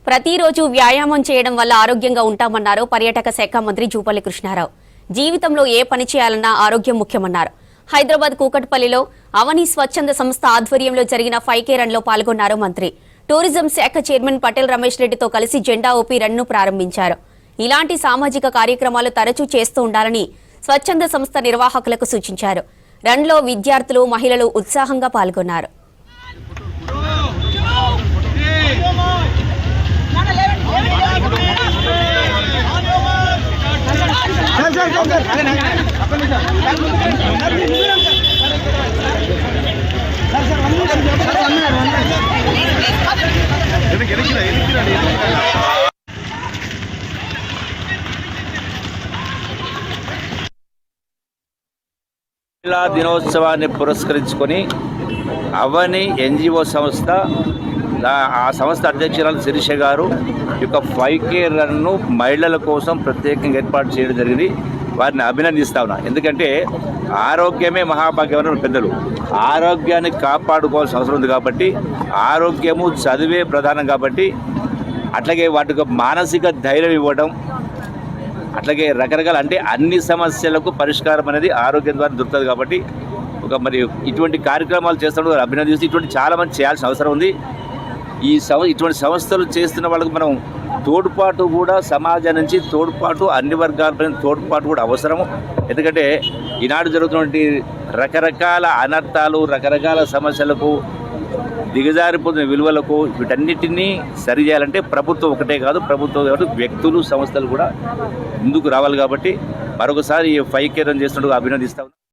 ప్రతిరోజు వ్యాయామం చేయడం వల్ల ఆరోగ్యంగా ఉంటామన్నారు పర్యాటక శాఖ మంత్రి జూపల్లి కృష్ణారావు. జీవితంలో ఏ పని చేయాలన్నా ఆరోగ్యం ముఖ్యమన్నారు. హైదరాబాద్ కూకట్పల్లిలో అవని స్వచ్ఛంద సంస్థ ఆధ్వర్యంలో జరిగిన 5K రన్లో పాల్గొన్నారు మంత్రి. టూరిజం శాఖ చైర్మన్ పటేల్ రమేష్ రెడ్డితో కలిసి జెండా ఊపి రన్ను ప్రారంభించారు. ఇలాంటి సామాజిక కార్యక్రమాలు తరచూ చేస్తూ ఉండాలని స్వచ్ఛంద సంస్థ నిర్వాహకులకు సూచించారు. రన్లో విద్యార్థులు, మహిళలు ఉత్సాహంగా పాల్గొన్నారు. మహిళా దినోత్సవాన్ని పురస్కరించుకొని అవని NGO సంస్థ, ఆ సంస్థ అధ్యక్షురాలు శిరీష గారు యొక్క 5K రన్ను మహిళల కోసం ప్రత్యేకంగా ఏర్పాటు చేయడం జరిగింది. వారిని అభినందిస్తా ఉన్నా. ఎందుకంటే ఆరోగ్యమే మహాభాగ్యం అని పెద్దలు. ఆరోగ్యాన్ని కాపాడుకోవాల్సిన అవసరం ఉంది కాబట్టి, ఆరోగ్యము చదివే ప్రధానం కాబట్టి, అట్లాగే వాటికి మానసిక ధైర్యం ఇవ్వడం, అట్లాగే రకరకాల అంటే అన్ని సమస్యలకు పరిష్కారం అనేది ఆరోగ్యం ద్వారా దొరుకుతుంది. కాబట్టి మరి ఇటువంటి కార్యక్రమాలు చేస్తున్నప్పుడు అభినందిస్తూ ఇటువంటి చాలామంది చేయాల్సిన అవసరం ఉంది. ఇటువంటి సంస్థలు చేస్తున్న వాళ్ళకు మనం తోడ్పాటు కూడా సమాజం నుంచి తోడ్పాటు, అన్ని వర్గాలపైన తోడ్పాటు కూడా అవసరము. ఎందుకంటే ఈనాడు జరుగుతున్నటువంటి రకరకాల అనర్థాలు, రకరకాల సమస్యలకు, దిగజారిపోతున్న విలువలకు వీటన్నిటినీ సరి చేయాలంటే ప్రభుత్వం ఒకటే కాదు, ప్రభుత్వం కాదు, వ్యక్తులు, సంస్థలు కూడా ముందుకు రావాలి. కాబట్టి మరొకసారి ఈ 5K రన్ చేస్తున్నట్టు అభినందిస్తాం.